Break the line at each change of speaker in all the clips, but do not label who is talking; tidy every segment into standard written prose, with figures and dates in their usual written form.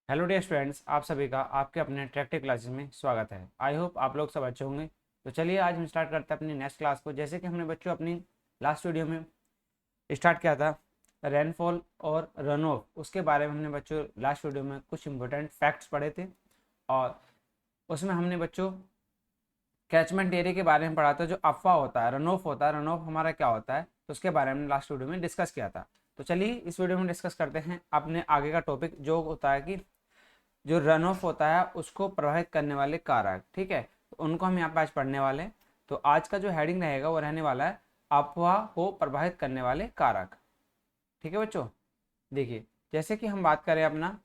Hello dear students, आप सभी का आपके अपने ट्रैक्टिव क्लासेस में स्वागत है। आई होप आप लोग सब अच्छे होंगे। तो चलिए आज हम स्टार्ट करते हैं अपनी नेक्स्ट क्लास को। जैसे कि हमने बच्चों अपनी लास्ट वीडियो में स्टार्ट किया था रेनफॉल और रन ऑफ, उसके बारे में हमने बच्चों लास्ट वीडियो में कुछ इंपॉर्टेंट फैक्ट्स पढ़े थे। और उसमें हमने बच्चों कैचमेंट एरिया के बारे में पढ़ा था। जो अफवाह होता है, रन ऑफ होता है, रन ऑफ हमारा क्या होता है, तो उसके बारे में लास्ट वीडियो में डिस्कस किया था। तो चलिए इस वीडियो में डिस्कस करते हैं अपने आगे का टॉपिक, जो होता है कि जो रन ऑफ होता है उसको प्रभावित करने वाले कारक। ठीक है, तो उनको हम यहाँ पे आज पढ़ने वाले हैं। तो आज का जो हेडिंग रहेगा वो रहने वाला है अफवाह को प्रभावित करने वाले कारक। ठीक है बच्चों, देखिए जैसे कि हम बात करें अपना,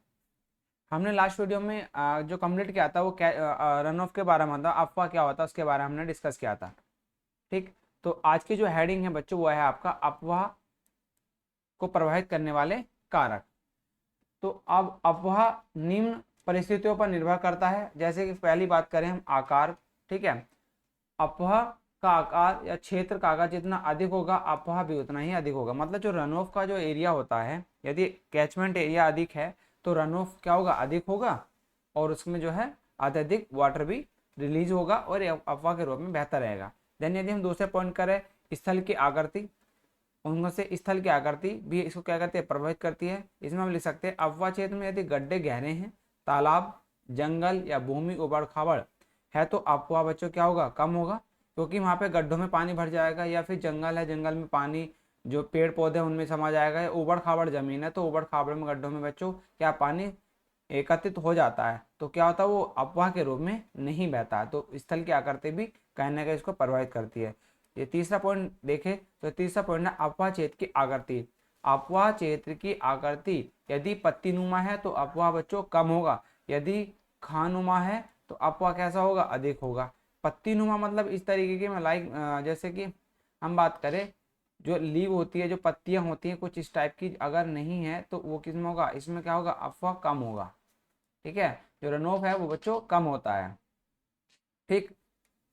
हमने लास्ट वीडियो में जो कंप्लीट किया था वो रन ऑफ के बारे में था, अफवाह क्या होता है उसके बारे में हमने डिस्कस किया था। ठीक, तो आज की जो हेडिंग है बच्चों वो है आपका अफवाह को प्रभावित करने वाले कारक। तो अब अफवाह निम्न परिस्थितियों पर निर्भर करता है। जैसे कि पहली बात करें हम आकार। ठीक है, अफवाह का आकार या क्षेत्र का आकार जितना अधिक होगा अफवाह भी उतना ही अधिक होगा। मतलब जो रन ऑफ का जो एरिया होता है, यदि कैचमेंट एरिया अधिक है तो रन ऑफ क्या होगा, अधिक होगा, और उसमें जो है अत्यधिक वाटर भी रिलीज होगा और अफवाह के रूप में बेहतर रहेगा। देन यदि हम दूसरे पॉइंट करें स्थल की आकृति, उनमें से स्थल की आकृति भी इसको क्या करती है, प्रभावित करती है। इसमें हम लिख सकते हैं अफवाह क्षेत्र में यदि गड्ढे गहरे हैं, तालाब, जंगल या भूमि उबड़ खाबड़ है तो अफवाह बच्चों क्या होगा, कम होगा, क्योंकि वहाँ पे गड्ढों में पानी भर जाएगा। या फिर जंगल है, जंगल में पानी जो पेड़ पौधे उनमें समा जाएगा। या उबड़ खाबड़ जमीन है तो उबड़ खाबड़ में गड्ढों में बच्चों क्या पानी एकत्रित हो जाता है, तो क्या होता है वो अफवाह के रूप में नहीं बहता है। तो स्थल की आकृति भी कहीं ना कहीं इसको प्रभावित करती है। ये तीसरा पॉइंट देखें तो तीसरा पॉइंट है अफवाह क्षेत्र की आकृति। अफवाह क्षेत्र की आकृति यदि पत्तीनुमा है तो अफवाह बच्चों कम होगा, यदि खानुमा है तो अफवाह कैसा होगा, अधिक होगा। पत्तीनुमा मतलब इस तरीके की, मैं लाइक जैसे कि हम बात करें जो लीव होती है, जो पत्तियां होती हैं कुछ इस टाइप की अगर नहीं है तो वो किस में होगा, इसमें क्या होगा, अफवाह कम होगा। ठीक है, जो रन ऑफ है वो बच्चों कम होता है। ठीक,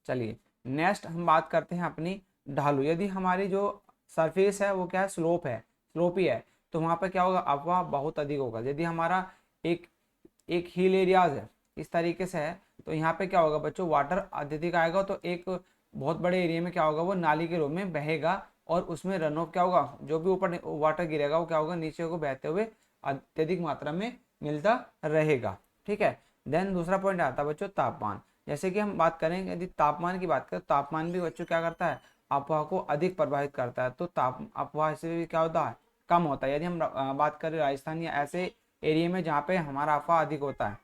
चलिए नेक्स्ट हम बात करते हैं अपनी ढालू। यदि हमारी जो सरफेस है वो क्या है, स्लोप है, स्लोपी है, तो वहां पर क्या होगा, अफवाह बहुत अधिक होगा। यदि हमारा एक एक हिल एरियाज है इस तरीके से है तो यहाँ पे क्या होगा बच्चों, वाटर अत्यधिक आएगा तो एक बहुत बड़े एरिया में क्या होगा, वो नाली के रूप में बहेगा और उसमें रन ऑफ क्या होगा, जो भी ऊपर वाटर गिरेगा वो क्या होगा, नीचे को बहते हुए अत्यधिक मात्रा में मिलता रहेगा। ठीक है, देन दूसरा पॉइंट आता है बच्चों तापमान। जैसे कि हम बात करेंगे, यदि तापमान की बात करें, तापमान भी बच्चों क्या करता है, अफवाह को अधिक प्रभावित करता है। तो ताप अफवाह से भी क्या होता है, कम होता है। यदि हम बात करें राजस्थान या ऐसे एरिया में जहाँ पे हमारा अफवाह अधिक होता है,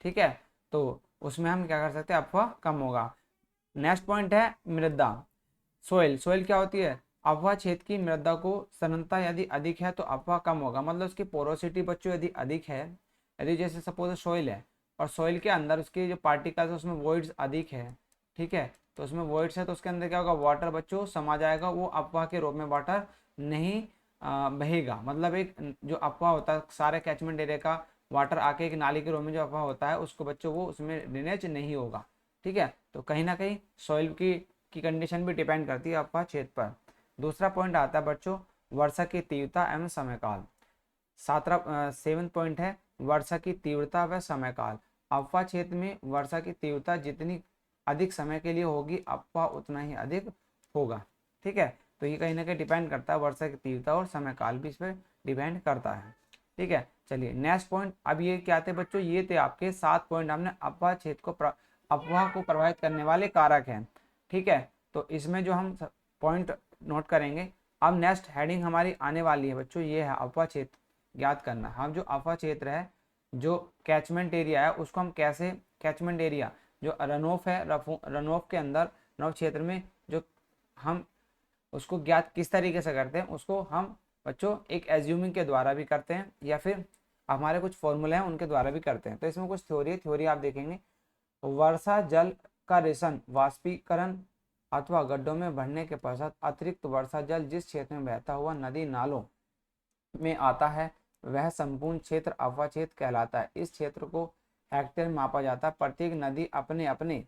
ठीक है, तो उसमें हम क्या कर सकते हैं, अफवाह कम होगा। नेक्स्ट पॉइंट है मृदा, सोइल। सोइल क्या होती है, अफवाह क्षेत्र की मृदा को सघनता यदि अधिक है तो अफवाह कम होगा। मतलब उसकी पोरोसिटी बच्चों यदि अधिक है, यदि जैसे सपोज सोइल है और सोइल के अंदर उसके जो पार्टिकल्स है उसमें वॉइड्स अधिक है, ठीक है, तो उसमें वॉइड्स है तो उसके अंदर क्या होगा, वाटर बच्चों समा जाएगा, वो अफवाह के रूप में वाटर नहीं बहेगा। मतलब एक जो अफवाह होता है सारे कैचमेंट एरिया का वाटर आके एक नाली के रूप में जो अफवाह होता है उसको बच्चों वो उसमें ड्रेनेज नहीं होगा। ठीक है, तो कहीं ना कहीं सॉइल की कंडीशन भी डिपेंड करती है अफवाह क्षेत्र पर। दूसरा पॉइंट आता है बच्चों वर्षा की तीव्रता एवं समयकाल। सातरा सेवन पॉइंट है वर्षा की तीव्रता व समयकाल। अफवाह क्षेत्र में वर्षा की तीव्रता जितनी अधिक समय के लिए होगी अफवाह उतना ही अधिक होगा। ठीक है, तो ये कहीं ना कहीं डिपेंड करता है, वर्षा की तीव्रता और समयकाल भी इस पर डिपेंड करता है। ठीक है, चलिए नेक्स्ट पॉइंट। अब ये क्या थे बच्चों, ये थे आपके 7 पॉइंट, हमने अफवाह क्षेत्र को अफवाह को प्रभावित करने वाले कारक हैं। ठीक है, तो इसमें जो हम पॉइंट नोट करेंगे, अब नेक्स्ट हेडिंग हमारी आने वाली है बच्चों, ये है अफवाह क्षेत्र ज्ञात करना। हम जो अफवाह क्षेत्र है, जो कैचमेंट एरिया है, उसको हम कैसे, कैचमेंट एरिया जो रन ऑफ है, रन ऑफ के अंदर रन ऑफ क्षेत्र में जो हम उसको ज्ञात किस तरीके से करते हैं, उसको हम बच्चों एक एज्यूमिंग के द्वारा भी करते हैं या फिर हमारे कुछ फॉर्मूले हैं उनके द्वारा भी करते हैं। तो इसमें कुछ थ्योरी आप देखेंगे। वर्षा जल का रिसन वाष्पीकरण अथवा गड्ढों में भरने के पश्चात अतिरिक्त वर्षा जल जिस क्षेत्र में बहता हुआ नदी नालों में आता है वह संपूर्ण क्षेत्र अफवाह क्षेत्र कहलाता है। इस क्षेत्र को हेक्टेयर में मापा जाता है। प्रत्येक नदी अपने अपने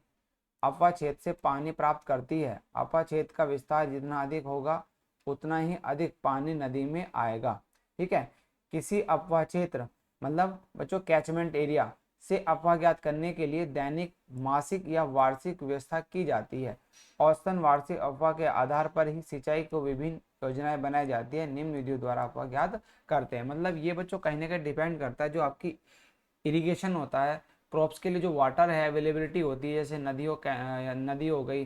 अफवाह क्षेत्र से पानी प्राप्त करती है। अफवाह क्षेत्र का विस्तार जितना अधिक होगा उतना ही अधिक पानी नदी में आएगा। ठीक है, किसी अफवाह क्षेत्र मतलब बच्चों कैचमेंट एरिया से अफवाह ज्ञात करने के लिए दैनिक, मासिक या वार्षिक व्यवस्था की जाती है। औसतन वार्षिक अफवाह के आधार पर ही सिंचाई को विभिन्न योजनाएं बनाई जाती है, निम्न विधियों द्वारा अफवाह ज्ञात करते हैं। मतलब ये बच्चों कहीं ना कहीं डिपेंड करता है, जो आपकी इरिगेशन होता है, क्रॉप्स के लिए जो वाटर है अवेलेबिलिटी होती है, जैसे नदी हो गई,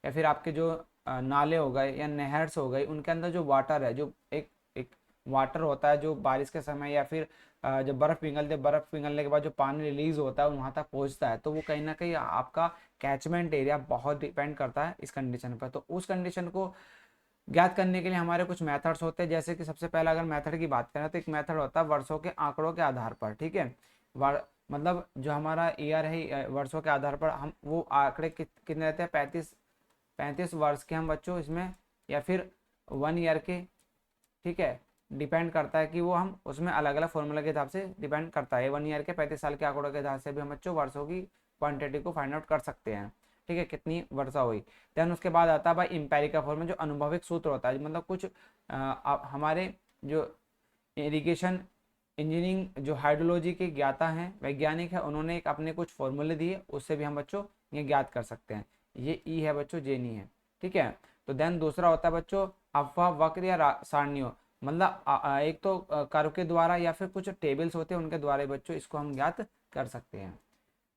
या फिर आपके जो नाले हो गए या नहर्स हो गई, उनके अंदर जो वाटर है, जो एक एक वाटर होता है जो बारिश के समय या फिर जब बर्फ़ पिघलने के बाद जो पानी रिलीज होता है वहाँ तक पहुँचता है, तो वो कहीं ना कहीं आपका कैचमेंट एरिया बहुत डिपेंड करता है इस कंडीशन पर। तो उस कंडीशन को ज्ञात करने के लिए हमारे कुछ मेथड्स होते हैं, जैसे कि सबसे पहला अगर मेथड की बात करें तो एक मेथड होता है वर्षों के आंकड़ों के आधार पर। ठीक है, मतलब जो हमारा ईयर है, वर्षों के आधार पर हम वो आंकड़े कितने रहते हैं, 35 वर्ष के हम बच्चों इसमें, या फिर 1 ईयर के। ठीक है, डिपेंड करता है कि वो हम उसमें अलग अलग फॉर्मूला के हिसाब से डिपेंड करता है। 1 ईयर के 35 साल के आंकड़ों के हिसाब से भी हम बच्चों वर्षों की क्वांटिटी को फाइंड आउट कर सकते हैं। ठीक है, कितनी वर्षा हुई। देन उसके बाद आता है भाई इम्पेरिकल फॉर्मूला, जो अनुभविक सूत्र होता है, मतलब कुछ हमारे जो इरिगेशन इंजीनियरिंग जो हाइड्रोलॉजी के ज्ञाता हैं, वैज्ञानिक है, उन्होंने एक अपने कुछ फॉर्मूले दिए, उससे भी हम बच्चों ये ज्ञात कर सकते हैं। ये ई है बच्चों, जे नहीं है। ठीक है, तो देन दूसरा होता है बच्चों अफवाह वक्र या सारणियों, मतलब एक तो कर्व के द्वारा या फिर कुछ टेबल्स होते हैं उनके द्वारा बच्चों इसको हम ज्ञात कर सकते हैं।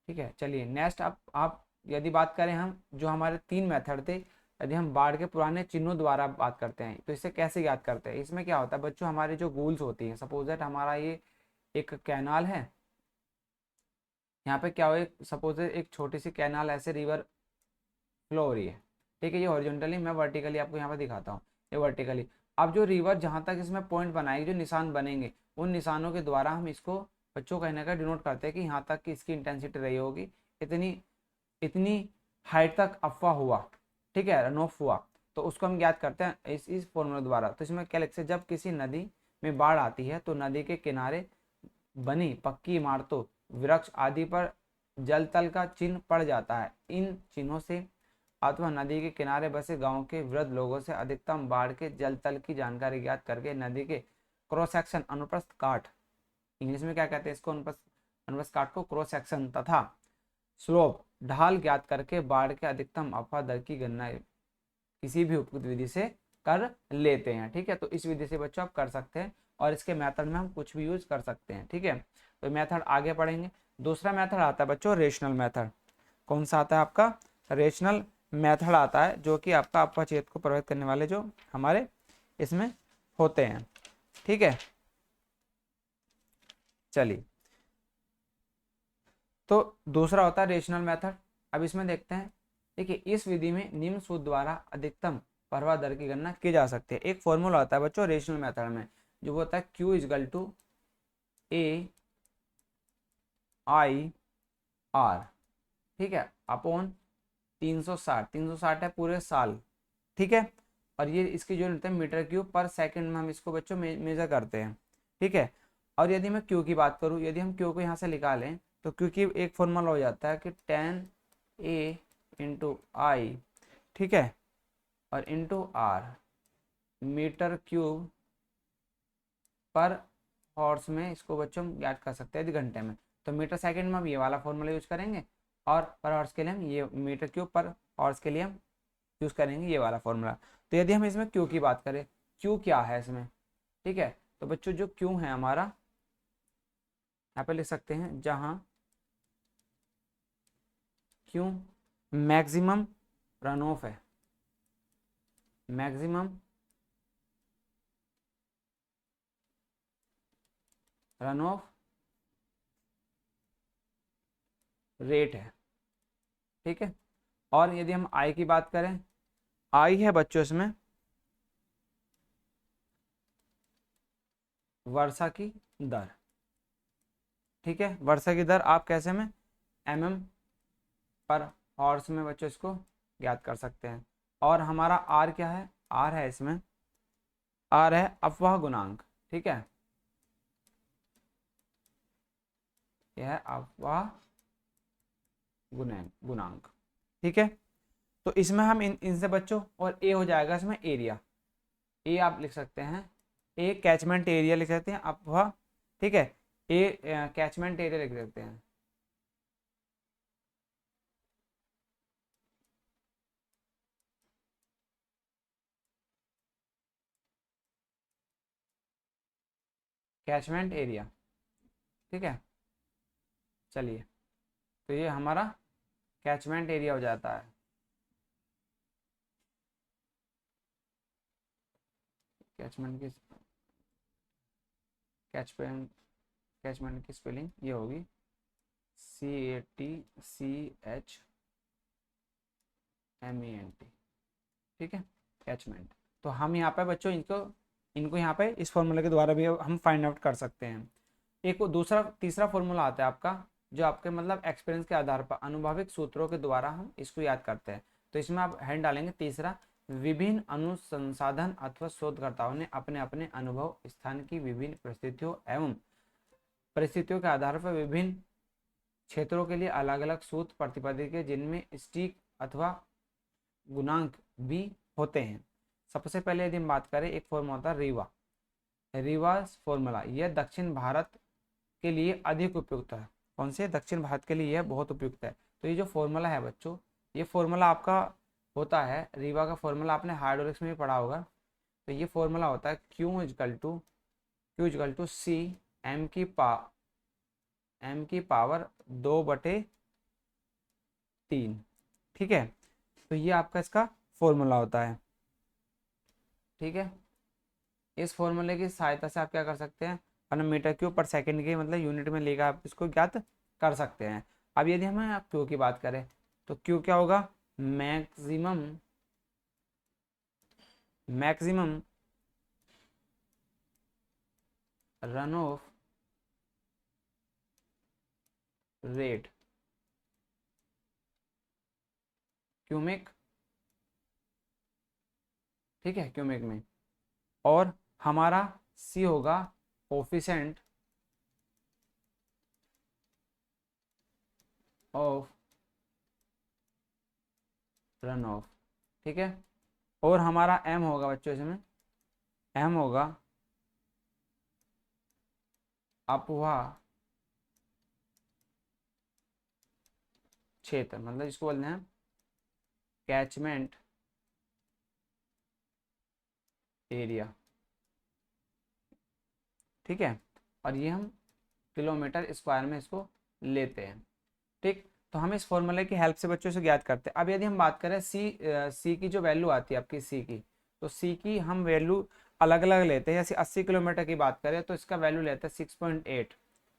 ठीक है, चलिए नेक्स्ट आप यदि बात करें हम, जो हमारे 3 मेथड थे, यदि हम बाढ़ के पुराने चिन्हों द्वारा बात करते हैं तो इसे कैसे याद करते हैं। इसमें क्या होता है बच्चों, हमारे जो गोल्स होती हैं, सपोज दैट हमारा ये एक कैनाल है, यहाँ पे क्या हो, सपोज एक छोटी सी कैनाल ऐसे रिवर फ्लो हो रही है। ठीक है, ये हॉरिजॉन्टली, मैं वर्टिकली आपको यहाँ पे दिखाता हूँ, ये वर्टिकली। अब जो रिवर जहाँ तक इसमें पॉइंट बनाएगी, जो निशान बनेंगे, उन निशानों के द्वारा हम इसको बच्चों कहीं ना कहीं डिनोट करते हैं कि यहाँ तक की इसकी इंटेंसिटी रही होगी, इतनी इतनी हाइट तक अफवाह हुआ। ठीक है, रन ऑफ हुआ, तो उसको हम ज्ञात करते हैं इस फॉर्मूला द्वारा। तो इसमें क्या लिखते हैं, जब किसी नदी में बाढ़ आती है तो नदी के किनारे बनी पक्की इमारतों, वृक्ष आदि पर जल तल का चिन्ह पड़ जाता है। इन चिन्हों से अथवा नदी के किनारे बसे गांव के वृद्ध लोगों से अधिकतम बाढ़ के जल तल की जानकारी ज्ञात करके नदी के क्रॉस सेक्शन, अनुप्रस्थ काट, इंग्लिश में क्या कहते हैं इसको, अनुप्रस्थ काट को क्रॉस सेक्शन, तथा स्लोप, ढाल ज्ञात करके बाढ़ के अधिकतम अफवाह दर की गणना किसी भी उपयुक्त विधि से कर लेते हैं। ठीक है, तो इस विधि से बच्चों आप कर सकते हैं, और इसके मेथड में हम कुछ भी यूज कर सकते हैं। ठीक है, तो मेथड आगे पढ़ेंगे। दूसरा मेथड आता है बच्चों रेशनल मेथड। कौन सा आता है आपका, रेशनल मेथड आता है, जो कि आपका अफवाह क्षेत्र को प्रभावित करने वाले जो हमारे इसमें होते हैं। ठीक है, चलिए, तो दूसरा होता है रेशनल मेथड। अब इसमें देखते हैं, देखिए इस विधि में निम्न सूत्र द्वारा अधिकतम प्रवाह दर की गणना की जा सकती है। एक फॉर्मूला होता है बच्चों रेशनल मेथड में, जो होता है Q equal to A I R. ठीक है, अपॉन 360 है पूरे साल। ठीक है, और ये इसकी जो होता है मीटर क्यूब पर सेकंड में हम इसको बच्चों मेजर करते हैं। ठीक है, और यदि मैं क्यू की बात करूँ, यदि हम क्यू को यहाँ से निकालें तो क्यू की एक फॉर्मूला हो जाता है कि 10A इंटू आई, ठीक है, और इंटू आर, मीटर क्यूब पर हॉर्स में इसको बच्चों हम ज्ञात कर सकते हैं यदि घंटे में। तो मीटर सेकंड में हम ये वाला फॉर्मूला यूज करेंगे, और पर हॉर्स के लिए हम ये मीटर क्यूब पर हॉर्स के लिए हम यूज करेंगे ये वाला फॉर्मूला। तो यदि हम इसमें क्यू की बात करें, क्यू क्या है इसमें, ठीक है, तो बच्चों जो क्यू है हमारा, यहाँ पे लिख सकते हैं, जहां क्यू मैक्सिमम रन ऑफ है, मैक्सिमम रन ऑफ रेट है। ठीक है, और यदि हम आई की बात करें, आई है बच्चों इसमें वर्षा की दर। ठीक है, वर्षा की दर आप कैसे में, mm पर हॉर्स में बच्चों इसको ज्ञात कर सकते हैं। और हमारा आर क्या है, आर है इसमें, आर है अफवाह गुणांक। ठीक है, यह है अफवाह गुणांक। ठीक है, तो इसमें हम इनसे बच्चों, और ए हो जाएगा इसमें एरिया, ए आप लिख सकते हैं, ए कैचमेंट एरिया लिख सकते हैं अफवाह। ठीक है, कैचमेंट एरिया लिख देते हैं। कैचमेंट एरिया, ठीक है। चलिए, तो ये हमारा कैचमेंट एरिया हो जाता है। कैचमेंट की कैचमेंट कैचमेंट की स्पेलिंग ये होगी CATCHMENT, ठीक है, कैचमेंट। तो हम यहाँ पे बच्चों इनको इनको यहाँ पे इस फॉर्मूले के द्वारा भी हम फाइंड आउट कर सकते हैं। एक दूसरा तीसरा फॉर्मूला आता है आपका, जो आपके मतलब एक्सपीरियंस के आधार पर अनुभविक सूत्रों के द्वारा हम इसको याद करते हैं। तो इसमें आप हैंड डालेंगे तीसरा, विभिन्न अनुसंसाधन अथवा शोधकर्ताओं ने अपने अपने अनुभव स्थान की विभिन्न परिस्थितियों के आधार पर विभिन्न क्षेत्रों के लिए अलग अलग सूत्र प्रतिपादित जिनमें स्टिक अथवा गुणांक भी होते हैं। सबसे पहले यदि हम बात करें, एक फॉर्मूला होता है रीवा फॉर्मूला। यह दक्षिण भारत के लिए अधिक उपयुक्त है। कौन से? दक्षिण भारत के लिए यह बहुत उपयुक्त है। तो ये जो फॉर्मूला है बच्चों, ये फॉर्मूला आपका होता है रीवा का फॉर्मूला, आपने हाइड्रोलिक्स में भी पढ़ा होगा। तो ये फॉर्मूला होता है Q C m की पावर 2/3, ठीक है। तो ये आपका इसका फॉर्मूला होता है, ठीक है। इस फॉर्मूले की सहायता से आप क्या कर सकते हैं, अपना मीटर क्यूब पर सेकंड के मतलब यूनिट में लेकर आप इसको ज्ञात कर सकते हैं। अब यदि हमें आप क्यू की बात करें, तो क्यू क्या होगा? मैक्सिमम रन ऑफ रेट क्यूमिक, ठीक है, क्यूमिक में। और हमारा सी होगा कोफिशिएंट ऑफ रन ऑफ, ठीक है। और हमारा एम होगा बच्चों, इसमें एम होगा अपवाह क्षेत्र, मतलब इसको बोलते हैं कैचमेंट एरिया, ठीक है। और ये हम किलोमीटर स्क्वायर में इसको लेते हैं, ठीक। तो हम इस फॉर्मूले की हेल्प से बच्चों से ज्ञात करते हैं। अब यदि हम बात करें सी की जो वैल्यू आती है आपकी सी की, तो सी की हम वैल्यू अलग अलग लेते हैं। जैसे 80 किलोमीटर की बात करें तो इसका वैल्यू लेते हैं 6.8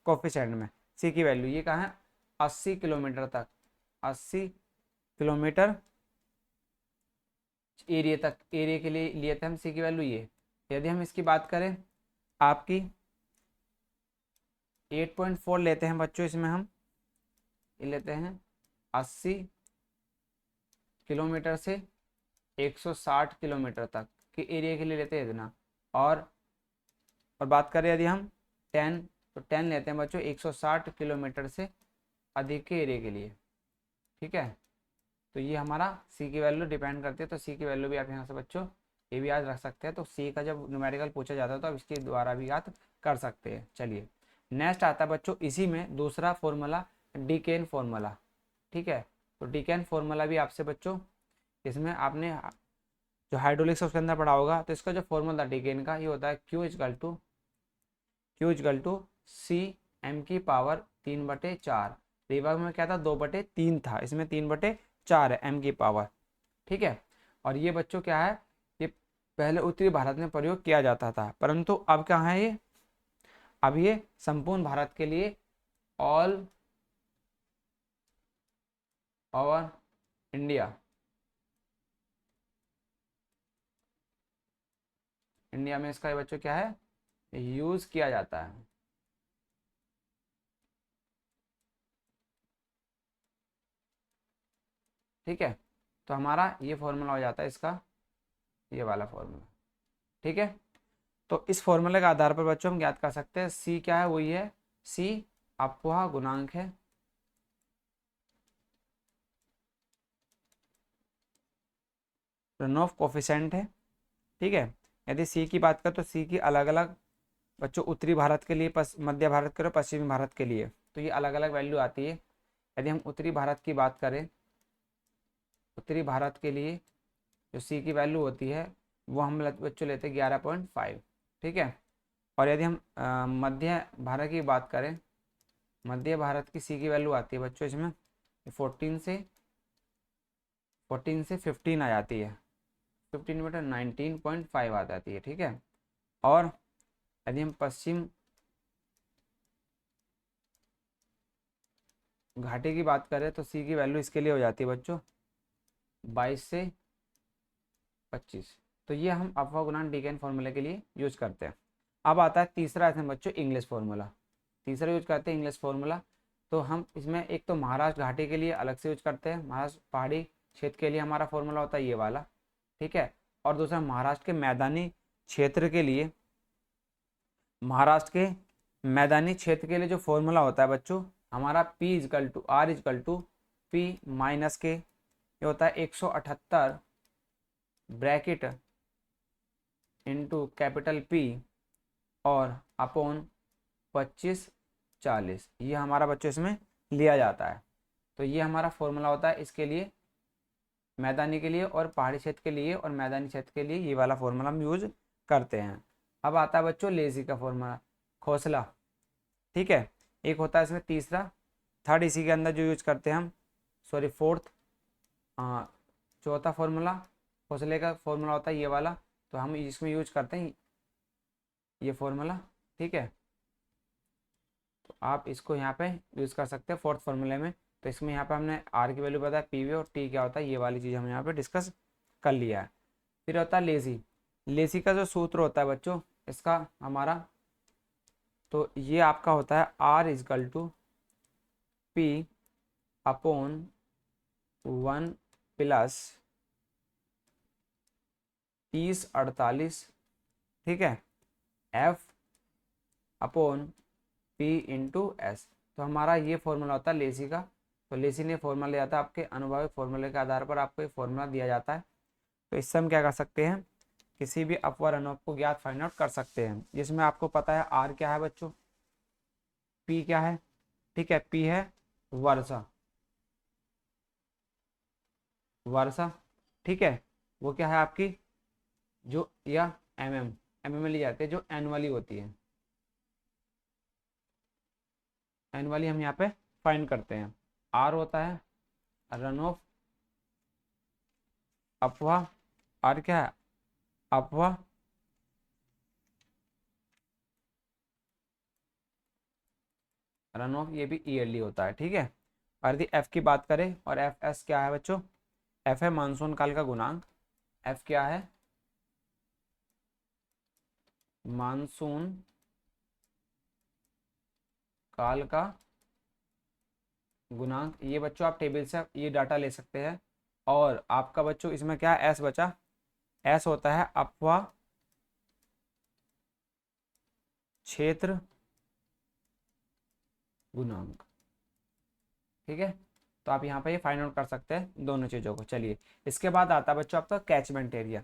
कोफिशिएंट में। सी की वैल्यू ये कहाँ है? 80 किलोमीटर तक, 80 किलोमीटर एरिया तक, एरिया के लिए लिए थे हम सी की वैल्यू ये। यदि हम इसकी बात करें आपकी 8.4 लेते हैं बच्चों, इसमें हम ये लेते हैं 80 किलोमीटर से 160 किलोमीटर तक के एरिया के लिए लेते हैं इतना। और बात करें यदि हम 10, तो 10 लेते हैं बच्चों 160 किलोमीटर से अधिक के एरिया के लिए, ठीक है। तो ये हमारा सी की वैल्यू डिपेंड करती है। तो सी की वैल्यू भी आप यहाँ से बच्चों ये भी याद रख सकते हैं। तो सी का जब न्यूमेरिकल पूछा जाता है तो आप इसके द्वारा भी याद कर सकते हैं। चलिए, नेक्स्ट आता है बच्चों इसी में दूसरा फॉर्मूला, डीकेन फॉर्मूला, ठीक है। तो डीकेन फॉर्मूला भी आपसे बच्चों, इसमें आपने जो हाइड्रोलिक्स उसके अंदर पढ़ा होगा। तो इसका जो फॉर्मूला डीकेन का ये होता है Q C m की पावर 3/4। रिवर्ब में क्या था? 2/3 था, इसमें 3/4 है m की पावर, ठीक है। और ये बच्चों क्या है? ये पहले उत्तरी भारत में प्रयोग किया जाता था, परंतु अब क्या है ये? अब ये संपूर्ण भारत के लिए ऑल ओवर इंडिया, इंडिया में इसका बच्चों क्या है? यूज किया जाता है, ठीक है। तो हमारा ये फॉर्मूला हो जाता है इसका, ये वाला फॉर्मूला, ठीक है। तो इस फॉर्मूले के आधार पर बच्चों हम ज्ञात कर सकते हैं सी क्या है, वही है सी अपवाह गुणांक है, रन ऑफ कोफिशिएंट है, ठीक है। यदि सी की बात करें तो सी की अलग अलग बच्चों उत्तरी भारत के लिए, मध्य भारत के और पश्चिमी भारत के लिए तो ये अलग अलग वैल्यू आती है। यदि हम उत्तरी भारत की बात करें, उत्तरी भारत के लिए जो सी की वैल्यू होती है वो हम बच्चों लेते हैं 11.5, ठीक है। और यदि हम मध्य भारत की बात करें, मध्य भारत की सी की वैल्यू आती है बच्चों इसमें 14 से 15 आ जाती है, 15/19.5 आ जाती है, ठीक है। और यदि हम पश्चिम घाटी की बात करें तो सी की वैल्यू इसके लिए हो जाती है बच्चों 22 से 25। तो ये हम अफवा गुणांक डी के एन फॉर्मूले के लिए यूज करते हैं। अब आता है तीसरा इसमें बच्चों इंग्लिश फॉर्मूला। तीसरा यूज करते हैं इंग्लिश फॉर्मूला। तो हम इसमें एक तो महाराष्ट्र घाटी के लिए अलग से यूज करते हैं, महाराष्ट्र पहाड़ी क्षेत्र के लिए हमारा फॉर्मूला होता है ये वाला, ठीक है। और दूसरा महाराष्ट्र के मैदानी क्षेत्र के लिए, महाराष्ट्र के मैदानी क्षेत्र के लिए जो फॉर्मूला होता है बच्चों हमारा P = R = P - ये होता है 178 ब्रैकेट इंटू कैपिटल P और अपॉन 25/40, ये हमारा बच्चों इसमें लिया जाता है। तो ये हमारा फॉर्मूला होता है इसके लिए, मैदानी के लिए और पहाड़ी क्षेत्र के लिए और मैदानी क्षेत्र के लिए ये वाला फॉर्मूला हम यूज करते हैं। अब आता है बच्चों लेजी का फॉर्मूला, खोसला, ठीक है। एक होता है इसमें तीसरा, थर्ड इसी के अंदर जो यूज करते हैं हम, सॉरी फोर्थ, चौथा फॉर्मूला खोसले का फॉर्मूला होता है ये वाला, तो हम इसमें यूज करते हैं ये फॉर्मूला, ठीक है। तो आप इसको यहाँ पे यूज कर सकते हैं फोर्थ फॉर्मूले में। तो इसमें यहाँ पे हमने आर की वैल्यू बताया, पी वी और टी क्या होता है ये वाली चीज़ हम यहाँ पे डिस्कस कर लिया है। फिर होता है लेजी। लेजी का जो सूत्र होता है बच्चों इसका हमारा, तो ये आपका होता है R = P/1 + 30/48, ठीक है, F/P/S। तो हमारा ये फॉर्मूला होता है लेसी का। तो लेसी ने फॉर्मूला लिया था, आपके अनुभवी फॉर्मूले के आधार पर आपको ये फॉर्मूला दिया जाता है। तो इससे हम क्या कर सकते हैं, किसी भी अपवर अनोप को ज्ञात फाइंड आउट कर सकते हैं, जिसमें आपको पता है आर क्या है बच्चों, पी क्या है, ठीक है, पी है वर्षा, वर्षा, ठीक है। वो क्या है आपकी जो, या एम में ली जाती है जो एनुअली होती है, एनुअली हम यहाँ पे फाइंड करते हैं। आर होता है रन ऑफ, अफवाह, आर क्या है अफवाह, रन ऑफ ये भी ईयरली होता है, ठीक है। और यदि एफ की बात करें, और एफ एस क्या है बच्चों, एफ है मानसून काल का गुणांक, एफ क्या है मानसून काल का गुणांक। ये बच्चों आप टेबल से ये डाटा ले सकते हैं। और आपका बच्चों इसमें क्या है एस बचा, एस होता है अफवाह क्षेत्र गुणांक, ठीक है। तो आप यहाँ पे ये फाइंड आउट कर सकते हैं दोनों चीज़ों को। चलिए इसके बाद आता है बच्चों आपका कैचमेंट एरिया,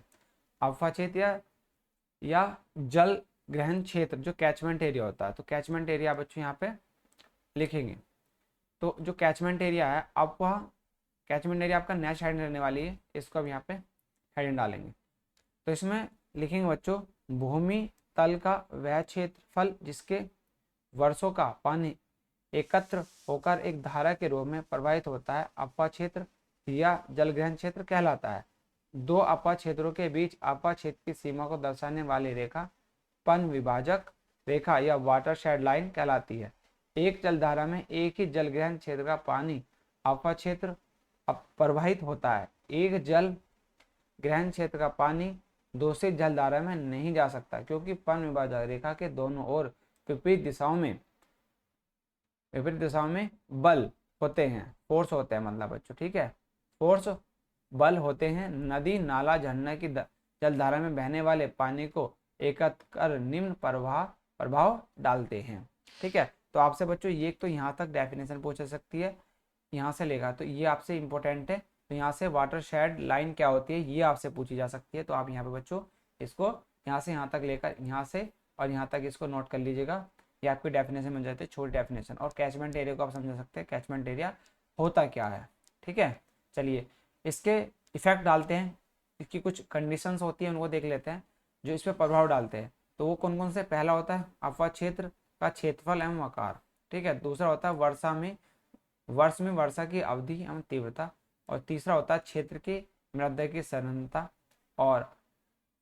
अफवाह क्षेत्र या जल ग्रहण क्षेत्र, जो कैचमेंट एरिया होता है। तो कैचमेंट एरिया बच्चों यहाँ पे लिखेंगे। तो जो कैचमेंट एरिया है, अफवाह कैचमेंट एरिया आपका नेक्स्ट हेडिंग रहने वाली है, इसको हम यहाँ पे हेडिंग डालेंगे। तो इसमें लिखेंगे बच्चों भूमि तल का वह क्षेत्रफल जिसके वर्षों का पानी एकत्र होकर एक धारा के रूप में प्रवाहित होता है, अफवाह क्षेत्र या जलग्रहण क्षेत्र कहलाता है। दो अफवाह क्षेत्रों के बीच अफवाह क्षेत्र की सीमा को दर्शाने वाली रेखा पन विभाजक रेखा या वाटरशेड लाइन कहलाती है। एक जलधारा में एक ही जलग्रहण क्षेत्र का पानी अफवाह क्षेत्र प्रवाहित होता है। एक जल ग्रहण क्षेत्र का पानी दूसरी जलधारा में नहीं जा सकता, क्योंकि पन विभाजक रेखा के दोनों ओर विपरीत दिशाओं में बल होते हैं, फोर्स होते हैं मतलब बच्चों, ठीक है, फोर्स बल होते हैं। नदी नाला झरने की जलधारा में बहने वाले पानी को एकत्र कर निम्न प्रभाव डालते हैं, ठीक है। तो आपसे बच्चों ये तो यहाँ तक डेफिनेशन पूछ सकती है, यहाँ से लेगा तो ये आपसे इंपॉर्टेंट है। तो यहाँ से वाटरशेड लाइन क्या होती है ये आपसे पूछी जा सकती है। तो आप यहाँ पे बच्चों इसको यहाँ से यहाँ तक लेकर यहाँ से और यहाँ तक इसको नोट कर लीजिएगा। ये आपकी डेफिनेशन बन जाती है, छोटी डेफिनेशन। और कैचमेंट एरिया को आप समझ सकते हैं, कैचमेंट एरिया होता क्या है। ठीक है, चलिए इसके इफेक्ट डालते हैं, इसकी कुछ कंडीशंस होती है उनको देख लेते हैं जो इस पर प्रभाव डालते हैं। तो वो कौन कौन से, पहला होता है अपवा क्षेत्र का क्षेत्रफल एवं आकार। ठीक है, दूसरा होता है वर्ष में वर्षा की अवधि एवं तीव्रता। और तीसरा होता है क्षेत्र की मृदा की सघनता। और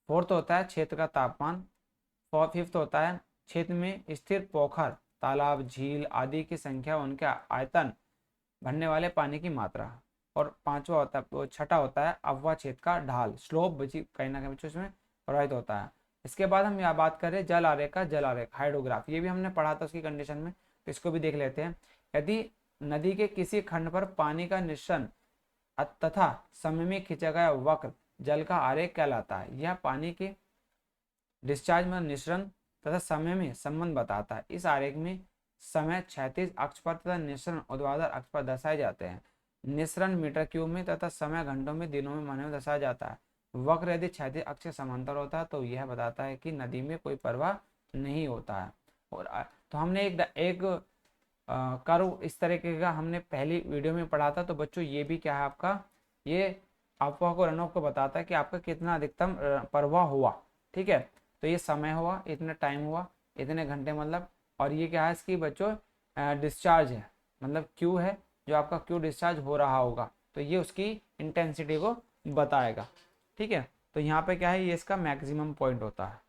फोर्थ होता है क्षेत्र का तापमान। फिफ्थ होता है क्षेत्र में स्थिर पोखर, तालाब, झील आदि की संख्या, उनके आयतन, भरने वाले पानी की मात्रा। और पांचवा होता है, छठा होता है अफवाह क्षेत्र का ढाल, स्लोप बची कहीं ना कहीं बच्चों इसमें प्रभावित होता है। इसके बाद हम यहाँ बात करें जल आरेख का, जल आरेख हाइड्रोग्राफ, ये भी हमने पढ़ा था उसकी कंडीशन में, तो इसको भी देख लेते हैं। यदि नदी के किसी खंड पर पानी का निस्सरण तथा समय में खींचा गया वक्र जल का आरेख कहलाता है। यह पानी के डिस्चार्ज में निस्सरण तथा समय में संबंध बताता है। इस आरेख में समय क्षैतिज अक्ष पर तथा निस्सरण ऊर्ध्वाधर अक्ष पर दर्शाए जाते हैं। निस्सरण मीटर क्यूब में तथा समय घंटों में, दिनों में, महीनों में दर्शाया जाता है। वक्र यदि क्षैतिज अक्ष के समांतर होता है तो यह बताता है कि नदी में कोई प्रवाह नहीं होता है। और तो हमने एक कर्व इस तरीके का हमने पहली वीडियो में पढ़ा था। तो बच्चों ये भी क्या है आपका, ये अफवाह को, रन ऑफ को बताता है कि आपका कितना अधिकतम प्रवाह हुआ। ठीक है, तो ये समय हुआ, इतने टाइम हुआ, इतने घंटे मतलब। और ये क्या है इसकी बच्चों डिस्चार्ज है, मतलब क्यू है, जो आपका क्यू डिस्चार्ज हो रहा होगा, तो ये उसकी इंटेंसिटी को बताएगा। ठीक है, तो यहाँ पे क्या है, ये इसका मैक्सिमम पॉइंट होता है।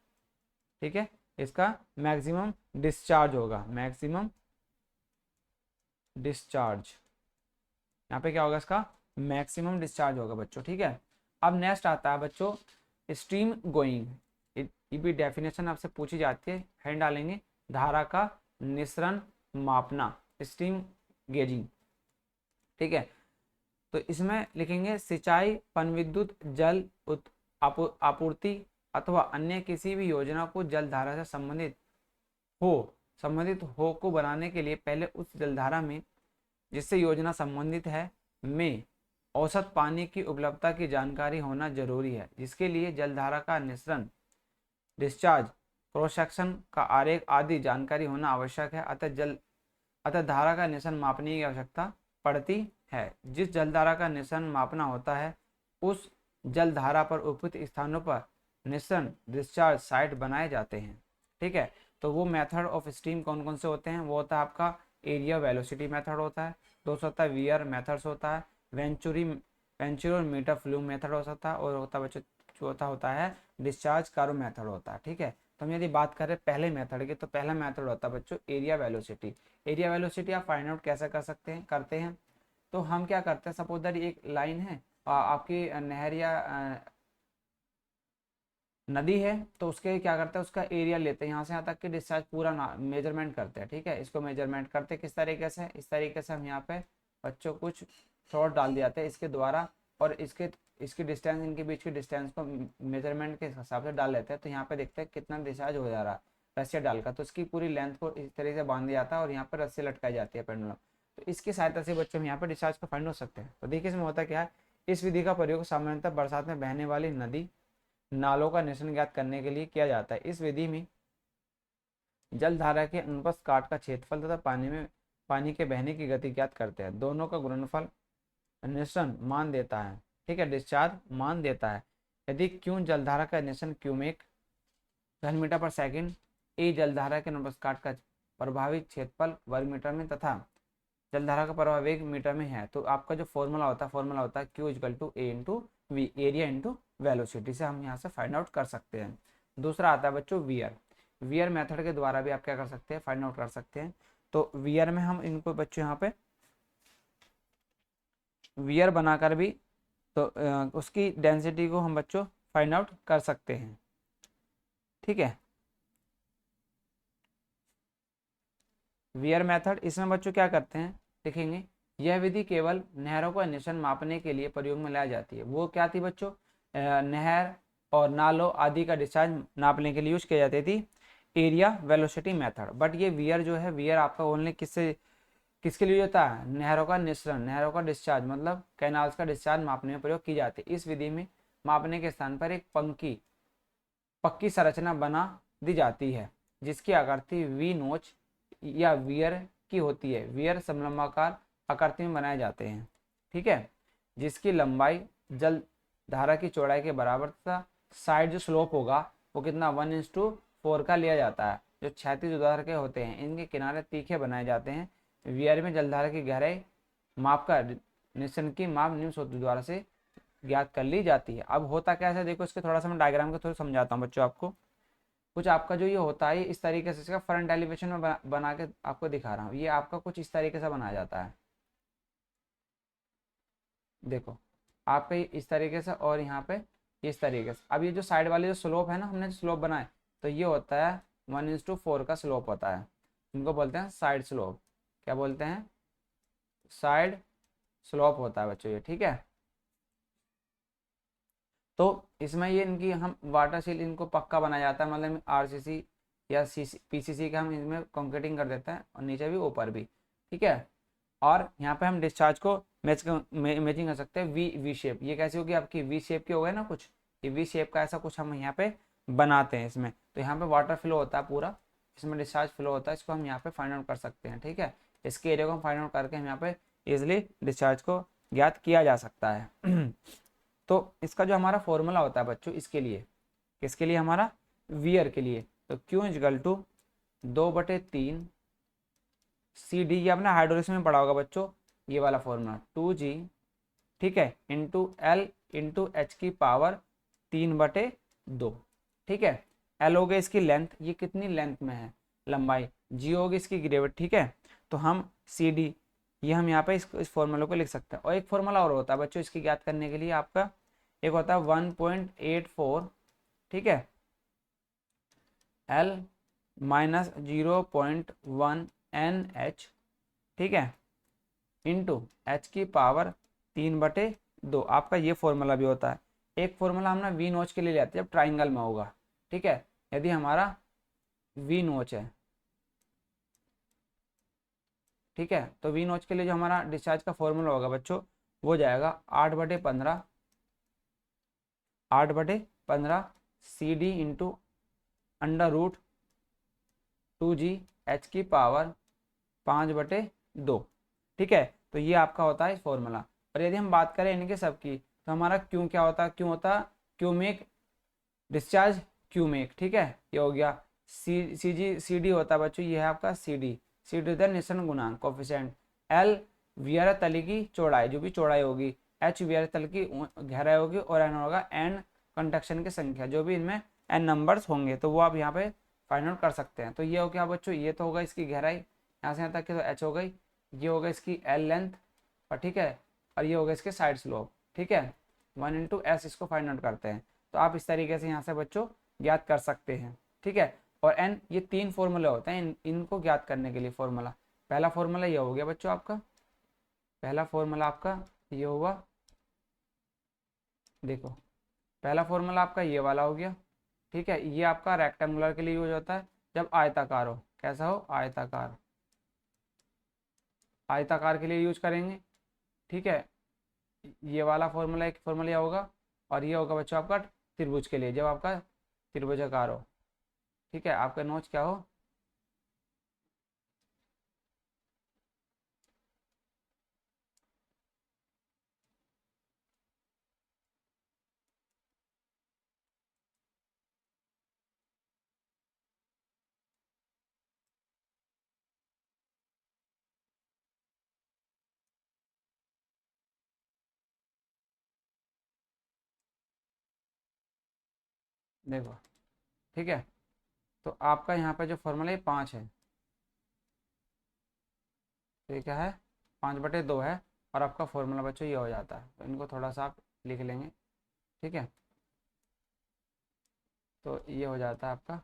ठीक है, इसका मैक्सिमम डिस्चार्ज होगा, मैक्सिमम डिस्चार्ज, यहाँ पे क्या होगा, इसका मैक्सिमम डिस्चार्ज होगा बच्चों। ठीक है, अब नेक्स्ट आता है बच्चों स्ट्रीम गोइंग। ये भी डेफिनेशन आपसे पूछी जाती है, हैंड डालेंगे, धारा का निस्सरण मापना, स्ट्रीम गेजिंग। ठीक है, तो इसमें लिखेंगे सिंचाई, पनविद्युत, जल आपूर्ति अथवा अन्य किसी भी योजना को जलधारा से संबंधित हो को बनाने के लिए पहले उस जलधारा में जिससे योजना संबंधित है में औसत पानी की उपलब्धता की जानकारी होना जरूरी है, जिसके लिए जलधारा का निस्सरण, डिस्चार्ज, क्रॉस सेक्शन का आरेख आदि जानकारी होना आवश्यक है। अतः धारा का निस्सरण मापने की आवश्यकता पड़ती है। जिस जलधारा का निस्सरण मापना होता है उस जलधारा पर उपयुक्त स्थानों पर निस्सरण डिस्चार्ज साइट बनाए जाते हैं। ठीक है, तो वो मेथड ऑफ स्ट्रीम कौन कौन से होते हैं, वो होता है आपका एरिया वेलोसिटी मेथड होता है, दूसरा होता है वियर मेथड्स होता है, वेंचुरल मीटर फ्लू मेथड हो सकता है, और होता बच्चों चौथा होता है डिस्चार्ज कर्व मेथड होता है। ठीक है, तो हम यदि बात करें पहले मेथड की, तो पहला मेथड होता है बच्चों एरिया वेलोसिटी। एरिया वेलोसिटी आप फाइंड आउट कैसे करते हैं, तो हम क्या करते हैं, सपोज दैट एक लाइन है आपकी नहर या नदी है, तो उसके क्या करते हैं, उसका एरिया लेते हैं, यहाँ से यहाँ तक कि डिस्चार्ज पूरा मेजरमेंट करते हैं। ठीक है, इसको मेजरमेंट करते हैं किस तरीके से, इस तरीके से हम यहाँ पे बच्चों कुछ शॉर्ट डाल दिए जाते हैं इसके द्वारा, और इसकी डिस्टेंस, इनके बीच की डिस्टेंस को मेजरमेंट के हिसाब से डाल लेते हैं। तो यहाँ पे देखते हैं कितना डिस्चार्ज हो जा रहा है रस्सी डालकर, तो इसकी पूरी लेंथ को इस तरीके से बांध दिया जाता है और यहाँ पर रस्सी लटकाई जाती है पेंडुलम। तो इसकी सहायता से बच्चे हम यहाँ पर डिस्चार्ज को फाइंड हो सकते हैं। तो देखिए इसमें होता क्या है, इस विधि का प्रयोग सामान्यतः बरसात में बहने वाली नदी नालों का निस्सरण ज्ञात करने के लिए किया जाता है। इस विधि में जलधारा के अनुप्रस्थ काट का क्षेत्रफल तथा पानी के बहने की गति ज्ञात करते हैं। दोनों का गुणनफल निस्सरण मान देता है। ठीक है, डिस्चार्ज मान देता है। यदि क्यू जलधारा का निस्सरण क्यूमेक घन मीटर पर सेकंड, ए जलधारा के अनुप्रस्थ काट का प्रभावित क्षेत्रफल वर्ग मीटर में तथा जलधारा का प्रवाह वेग मीटर में है, तो आपका जो फॉर्मूला होता है Q equal to A into V, area into velocity, से हम यहाँ से फाइंड आउट कर सकते हैं। दूसरा आता है बच्चों वियर मेथड के द्वारा भी आप क्या कर सकते हैं, फाइंड आउट कर सकते हैं। तो वियर में हम इनको बच्चों यहाँ पे वियर बनाकर भी तो उसकी डेंसिटी को हम बच्चों फाइंड आउट कर सकते हैं। ठीक है, वियर मेथड, इसमें बच्चों क्या करते हैं देखेंगे, यह विधि केवल नहरों का निस्सरण मापने के लिए प्रयोग में लाई जाती है। वो क्या थी बच्चों, नहर और नालों आदि का डिस्चार्ज नापने के लिए यूज की जाती थी एरिया वेलोसिटी मेथड। बट ये वियर जो है, वियर आपका ओनली किसके लिए होता है, नहरों का निस्सरण, नहरों का डिस्चार्ज मतलब कैनाल्स का डिस्चार्ज मापने में प्रयोग की जाती है। इस विधि में मापने के स्थान पर एक पक्की संरचना बना दी जाती है। जिसकी आकृति वी नोच या वियर की होती है। वियर समलंबाकार आकृति में बनाए जाते हैं, ठीक है, जिसकी लंबाई जल धारा की चौड़ाई के बराबर तथा साइड जो स्लोप होगा वो कितना 1:4 का लिया जाता है। जो क्षैतिज उदाहरण के होते हैं इनके किनारे तीखे बनाए जाते हैं। वियर में जलधारा की गहराई माप का निरीक्षण की माप निम्न सूत्र द्वारा से ज्ञात कर ली जाती है। अब होता क्या है, देखो इसके थोड़ा सा मैं डायग्राम को थोड़ा समझाता हूँ बच्चों आपको। कुछ आपका जो ये होता है इस तरीके से, इसका फ्रंट एलिवेशन में बना के आपको दिखा रहा हूँ। ये आपका कुछ इस तरीके से बनाया जाता है, देखो आपका इस तरीके से और यहाँ पे इस तरीके से। अब ये जो साइड वाले जो स्लोप है ना, हमने जो स्लोप बनाए तो ये होता है 1:4 का स्लोप होता है। इनको बोलते हैं साइड स्लोप। क्या बोलते हैं? साइड स्लोप होता है बच्चों ये, ठीक है। तो इसमें ये इनकी हम वाटर सील इनको पक्का बनाया जाता है, मतलब आरसीसी या पीसीसी का हम इसमें कंक्रीटिंग कर देते हैं और नीचे भी ऊपर भी, ठीक है। और यहाँ पे हम डिस्चार्ज को मैचिंग कर सकते हैं वी शेप। ये कैसी होगी आपकी? वी शेप की हो गए ना कुछ, ये वी शेप का ऐसा कुछ हम यहाँ पे बनाते हैं इसमें। तो यहाँ पे वाटर फ्लो होता है पूरा, इसमें डिस्चार्ज फ्लो होता है, इसको हम यहाँ पे फाइंड आउट कर सकते हैं, ठीक है। इसके एरिया को हम फाइंड आउट करके हम यहाँ पे इजिली डिस्चार्ज को ज्ञात किया जा सकता है। तो इसका जो हमारा फॉर्मूला होता है बच्चों इसके लिए, किसके लिए? हमारा वियर के लिए। तो Q इजकल टू 2/3 CD, ये आपने हाइड्रोलिक्स में पढ़ा होगा बच्चों, ये वाला फॉर्मूला 2G, ठीक है, इंटू L इंटू H की पावर 3/2, ठीक है। L हो गई इसकी लेंथ, ये कितनी लेंथ में है? लंबाई। G होगी इसकी ग्रेविटी, ठीक है। तो हम CD ये हम यहाँ पे इस फॉर्मूले को लिख सकते हैं। और एक फॉर्मूला और होता है बच्चों इसकी ज्ञात करने के लिए आपका, एक होता है 1.84, ठीक है, L माइनस 0.1 NH, ठीक है, इंटू H की पावर 3/2। आपका ये फॉर्मूला भी होता है। एक फॉर्मूला हम ना वी नोच के लिए लेते हैं जब ट्राइंगल में होगा, ठीक है। यदि हमारा वी नोच है, ठीक है, तो वी नोच के लिए जो हमारा डिस्चार्ज का फॉर्मूला होगा बच्चों वो जाएगा 8/15 CD इंटू √2G H की पावर 5/2, ठीक है। तो ये आपका होता है फॉर्मूला। और यदि हम बात करें इनके सब की तो हमारा क्यों क्या होता है? क्यों होता Q make discharge Q make, ठीक है, ये हो गया। सी डी होता है बच्चों, ये है आपका सी डी निस्सरण गुणांक कोफिशिएंट। एल वियर तली की चौड़ाई, जो भी चौड़ाई होगी। एच वियर तल की गहराई होगी। और एन होगा एन कंडक्शन की संख्या, जो भी इनमें एन नंबर्स होंगे तो वो आप यहाँ पे फाइंड आउट कर सकते हैं। तो ये हो गया बच्चों, ये तो होगा इसकी गहराई यहाँ से यहाँ तक की, तो एच हो गई। ये होगा इसकी एल लेंथ, और ठीक है, और ये होगा इसके साइड स्लोप, ठीक है। 1:S इसको फाइंड आउट करते हैं। तो आप इस तरीके से यहाँ से बच्चों ज्ञात कर सकते हैं, ठीक है। और एन ये 3 फॉर्मूले होते हैं इनको ज्ञात करने के लिए। फॉर्मूला, पहला फॉर्मूला ये हो गया बच्चों आपका, पहला फॉर्मूला आपका ये होगा, देखो पहला फॉर्मूला आपका ये वाला हो गया, ठीक है। ये आपका रेक्टेंगुलर के लिए यूज होता है जब आयताकार हो। कैसा हो? आयताकार, आयताकार के लिए यूज करेंगे, ठीक है। ये वाला फॉर्मूला एक फॉर्मूला होगा। और ये होगा बच्चों आपका त्रिभुज के लिए, जब आपका त्रिभुजाकार हो, ठीक है, आपका नोच क्या हो? देखो, ठीक है। तो आपका यहाँ पे जो फॉर्मूला है 5 है, तो ये क्या है? 5/2 है। और आपका फॉर्मूला बच्चों ये हो जाता है। तो इनको थोड़ा सा आप लिख लेंगे, ठीक है। तो ये हो जाता है आपका,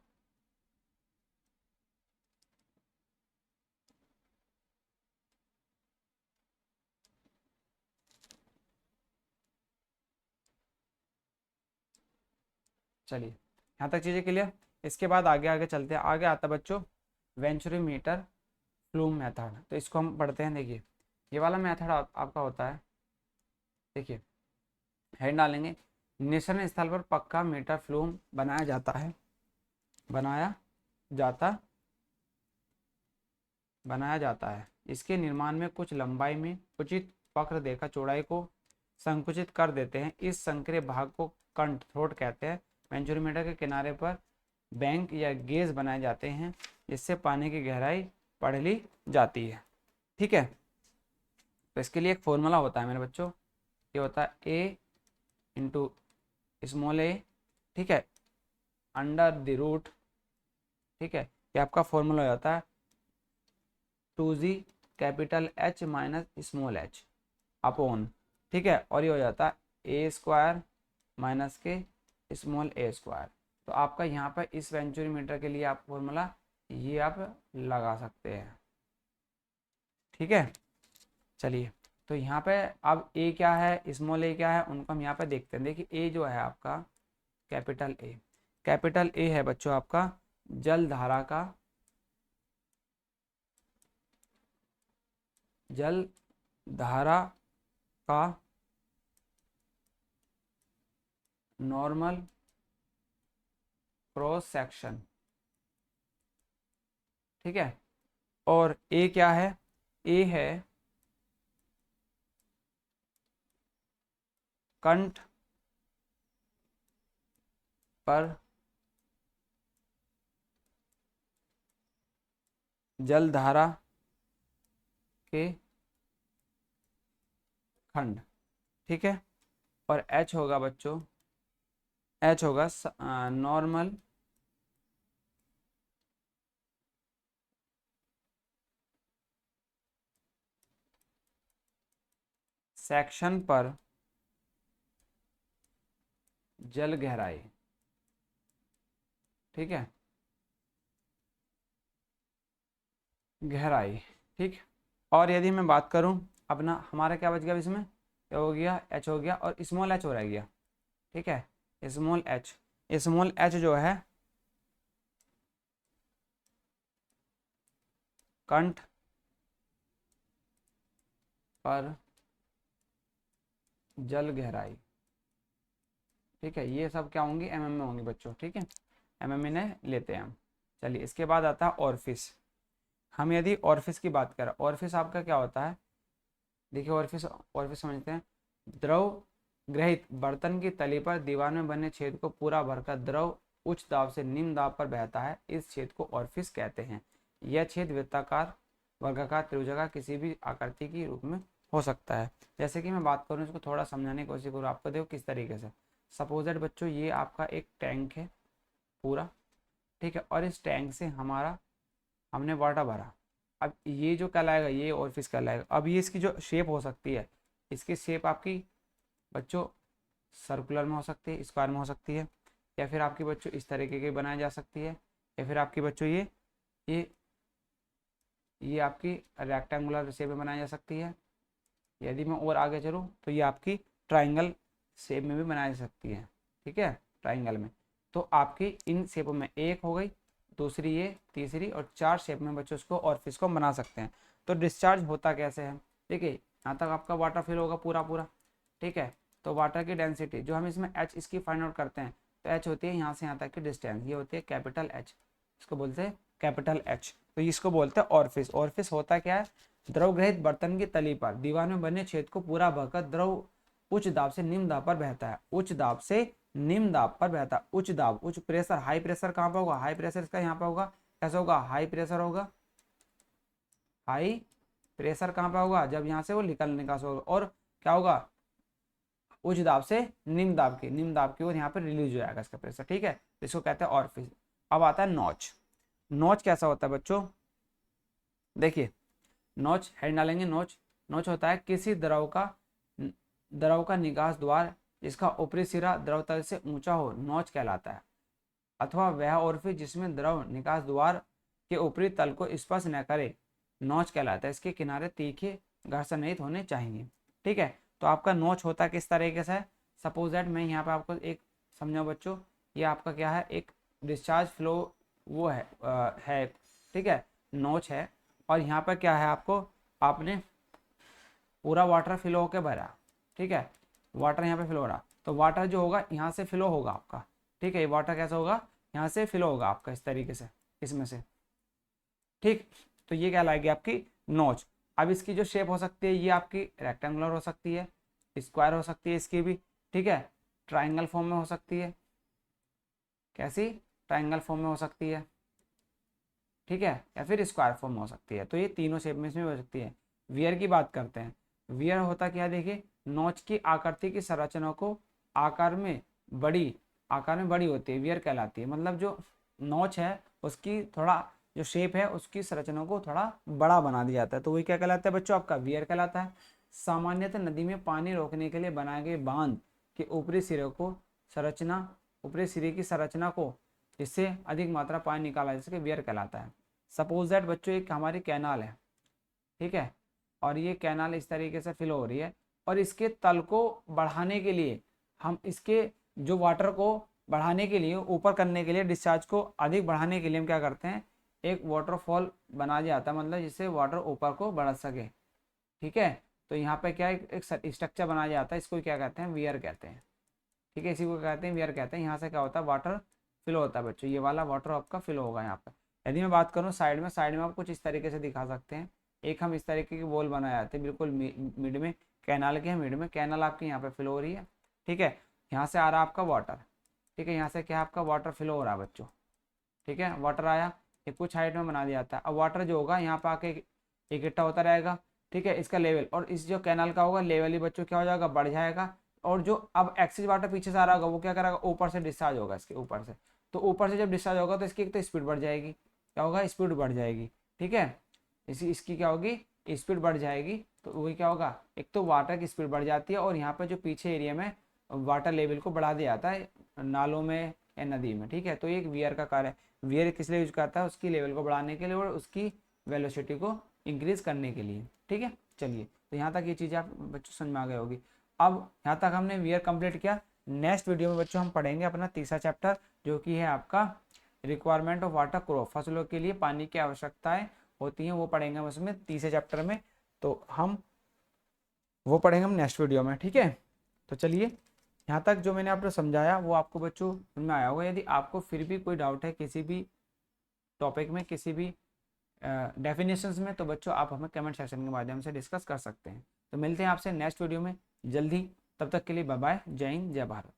चलिए यहाँ तक चीज़ें क्लियर। इसके बाद आगे आगे चलते हैं। आगे आता है बच्चों वेंचुरीमीटर फ्लूम मेथड। तो इसको हम पढ़ते हैं। देखिए ये वाला मेथड आपका होता है, देखिए हेड डालेंगे, निरीक्षण स्थल पर पक्का मीटर फ्लूम बनाया जाता है, बनाया जाता है। इसके निर्माण में कुछ लंबाई में उचित वक्र देकर चौड़ाई को संकुचित कर देते हैं। इस संक्रिय भाग को कंठ थ्रोट कहते हैं। वेंचुरीमीटर के किनारे पर बैंक या गेज बनाए जाते हैं जिससे पानी की गहराई पढ़ ली जाती है। ठीक है, तो इसके लिए एक फॉर्मूला होता है मेरे बच्चों, ये होता है ए इंटू स्मॉल ए, ठीक है, अंडर द रूट, ठीक है, ये आपका फॉर्मूला हो जाता है 2g capital H minus small h upon, ठीक है, और ये हो जाता है ए स्क्वायर माइनस के स्मॉल ए स्क्वायर। तो आपका यहाँ पर इस वेंचुरीमीटर के लिए आप फॉर्मूला ये आप लगा सकते हैं। ठीक है, चलिए, तो यहाँ पे अब ए क्या है, स्मॉल ए क्या है, उनको हम यहाँ पे देखते हैं। देखिए ए जो है आपका कैपिटल ए है बच्चों आपका जल धारा का नॉर्मल क्रॉस सेक्शन, ठीक है, और ए क्या है, ए है कंठ पर जल धारा के खंड, ठीक है, और H होगा बच्चों, H होगा नॉर्मल सेक्शन पर जल गहराई, ठीक है, गहराई, ठीक। और यदि मैं बात करूं अपना, हमारा क्या बच गया इसमें, ये हो गया H हो गया और स्मॉल h हो रह गया, ठीक है, स्मॉल h जो है कंठ पर जल गहराई, ठीक है, ये सब क्या होंगी, mm में होंगी बच्चों, ठीक है, mm में लेते हैं हम। चलिए, इसके बाद आता है ऑरफिस। हम यदि ऑरफिस की बात करें, ऑरफिस आपका क्या होता है, देखिए ऑरफिस समझते हैं, द्रव ग्रहित बर्तन की तली पर दीवार में बने छेद को पूरा भरकर द्रव उच्च दाब से निम्न दाब पर बहता है, इस छेद को ऑरफिस कहते हैं। यह छेद वृत्ताकार, वर्गाकार, त्रिभुजाकार किसी भी आकृति के रूप में हो सकता है। जैसे कि मैं बात करूँ, इसको थोड़ा समझाने की कोशिश करूँ आपको, देखो किस तरीके से। सपोज दैट बच्चों, ये आपका एक टैंक है पूरा, ठीक है, और इस टैंक से हमने वाटर भरा। अब ये जो कहलाएगा, ये ऑरफिस कहलाएगा। अब ये इसकी जो शेप हो सकती है, इसकी शेप आपकी बच्चों सर्कुलर में हो सकती है, स्क्वायर में हो सकती है, या फिर आपकी बच्चों इस तरीके की बनाई जा सकती है, या फिर आपकी बच्चों ये आपकी रेक्टेंगुलर शेप में बनाई जा सकती है। यदि मैं और आगे चलूँ तो ये आपकी ट्राइंगल शेप में भी बनाई जा सकती है, ठीक है, ट्राइंगल में। तो आपकी इन शेपों में एक हो गई, दूसरी ये, तीसरी और 4 शेप में बच्चों उसको ऑरफिस को बना सकते हैं। तो डिस्चार्ज होता कैसे है, देखिए यहाँ तक आपका वाटर फिल होगा पूरा, ठीक है। तो वाटर की डेंसिटी जो हम इसमें H इसकी फाइंड आउट करते हैं, तो H होती है यहाँ से यहाँ तक की डिस्टेंस, ये होती है कैपिटल H, इसको बोलते हैं कैपिटल H। तो इसको बोलते हैं ऑरफिस। ऑरफिस होता क्या है, द्रव ग्रहित बर्तन की तली पर दीवार में बने छेद को पूरा भरकर द्रव उच्च दाब से निम्न दाब पर बहता है, उच्च दाब से निम्न दाब पर बहता है। उच्च दाब, उच्च प्रेशर, हाई प्रेशर कहाँ पर होगा, हाई प्रेशर इसका यहाँ पे होगा, कैसे होगा, हाई प्रेशर होगा, हाई प्रेशर कहाँ पे होगा, जब यहाँ से वो निकास होगा, और क्या होगा, उच्च दाब से निम्न दाब की ओर यहाँ पे रिलीज हो जाएगा इसका प्रेशर, ठीक है। तो इसको कहते हैं ऑरफिस। अब आता है नॉच। नॉच कैसा होता है बच्चों, देखिए नॉच हेड डालेंगे, नॉच होता है किसी द्रव का निकास द्वार जिसका ऊपरी सिरा द्रव तल से ऊंचा हो, नॉच कहलाता है। अथवा वह ऑरफिस जिसमें द्रव निकास द्वार के ऊपरी तल को स्पर्श न करे, नॉच कहलाता है। इसके किनारे तीखे घर्षण रहित होने चाहिए, ठीक है। तो आपका नॉच होता है किस तरीके से, सपोज दैट मैं यहाँ पे आपको एक समझाऊं बच्चों, ये आपका क्या है, एक डिस्चार्ज फ्लो वो है, ठीक है, नॉच है, और यहाँ पर क्या है, आपने पूरा वाटर फिल होके भरा, ठीक है, वाटर यहाँ पे फिल हो रहा, तो वाटर जो होगा यहाँ से फ्लो होगा आपका, ठीक है, ये वाटर कैसा होगा, यहाँ से फ्लो होगा आपका इस तरीके से, इसमें से, ठीक। तो ये क्या लाएगी आपकी नोच। अब इसकी जो शेप हो सकती है ये आपकी रेक्टेंगुलर हो सकती है, स्क्वायर हो सकती है इसकी भी, ठीक है, ट्राइंगल फॉर्म में हो सकती है, कैसी, ट्राइंगल फॉर्म में हो सकती है, ठीक है, या फिर स्क्वायर फॉर्म में हो सकती है। तो ये तीनों शेप में इसमें हो सकती है। वियर की बात करते हैं। वियर होता क्या है, देखिए नोच की आकृति की संरचना को आकार में बड़ी होती है, वियर कहलाती है। मतलब जो नोच है उसकी थोड़ा जो शेप है उसकी संरचना को थोड़ा बड़ा बना दिया जाता है, तो वही क्या कहलाता है बच्चों, आपका वियर कहलाता है। सामान्यतः नदी में पानी रोकने के लिए बनाए गए बांध के ऊपरी सिरे की संरचना को जिससे अधिक मात्रा पानी निकाला जैसे कि वियर कहलाता है। सपोज दैट बच्चों एक हमारी कैनाल है, ठीक है, और ये कैनाल इस तरीके से फिल हो रही है, और इसके तल को बढ़ाने के लिए हम इसके जो वाटर को बढ़ाने के लिए, ऊपर करने के लिए, डिस्चार्ज को अधिक बढ़ाने के लिए हम क्या करते हैं, एक वाटरफॉल बना दिया जाता है, मतलब जिससे वाटर ऊपर को बढ़ सके, ठीक है। तो यहाँ पे क्या एक स्ट्रक्चर बनाया जाता है, इसको क्या कहते हैं, वियर कहते हैं, ठीक है, इसी को कहते हैं वियर कहते हैं। यहाँ से क्या होता है, वाटर फिल होता है बच्चों, ये वाला वाटर आपका फिल होगा यहाँ पे। यदि मैं बात करूँ साइड में आप कुछ इस तरीके से दिखा सकते हैं। एक हम इस तरीके की वॉल बनाए जाते हैं बिल्कुल मिड में, कैनाल के मिड में, कैनाल आपकी यहाँ पे फिल हो रही है, ठीक है, यहाँ से आ रहा है आपका वाटर, ठीक है, यहाँ से क्या आपका वाटर फिल हो रहा है बच्चों, ठीक है, वाटर आया, एक कुछ हाइट में बना दिया जाता है। अब वाटर जो होगा यहाँ पे आके इकट्ठा होता रहेगा, ठीक है, इसका लेवल, और इस जो कैनाल का होगा लेवल ही बच्चों क्या हो जाएगा, बढ़ जाएगा। और जो अब एक्सेस वाटर पीछे से आ रहा होगा वो क्या करेगा, ऊपर से डिस्चार्ज होगा इसके ऊपर से। तो ऊपर से जब डिस्चार्ज होगा तो इसकी एक तो स्पीड बढ़ जाएगी, क्या होगा, स्पीड बढ़ जाएगी, ठीक है, इसकी क्या होगी, स्पीड बढ़ जाएगी। तो वही क्या होगा, एक तो वाटर की स्पीड बढ़ जाती है, और यहाँ पर जो पीछे एरिया में वाटर लेवल को बढ़ा दिया जाता है नालों में या नदी में, ठीक है। तो ये एक वियर का कार्य है। वियर किस लिए यूज करता है, उसकी लेवल को बढ़ाने के लिए और उसकी वेलोसिटी को इंक्रीज करने के लिए, ठीक है। चलिए, तो यहाँ तक ये चीज़ें आप बच्चों समझ में आ गए होगी। अब यहाँ तक हमने वियर कंप्लीट किया। नेक्स्ट वीडियो में बच्चों हम पढ़ेंगे अपना तीसरा चैप्टर, जो कि है आपका रिक्वायरमेंट ऑफ वाटर क्रॉप, फसलों के लिए पानी की आवश्यकताएं होती हैं, वो पढ़ेंगे हम उसमें तीसरे चैप्टर में। तो हम वो पढ़ेंगे हम नेक्स्ट वीडियो में, ठीक है। तो चलिए, यहाँ तक जो मैंने आपको समझाया वो आपको बच्चों में आया होगा। यदि आपको फिर भी कोई डाउट है किसी भी टॉपिक में, किसी भी डेफिनेशंस में, तो बच्चों आप हमें कमेंट सेक्शन के माध्यम से डिस्कस कर सकते हैं। तो मिलते हैं आपसे नेक्स्ट वीडियो में जल्दी, तब तक के लिए बाय बाय, जय हिंद, जय भारत।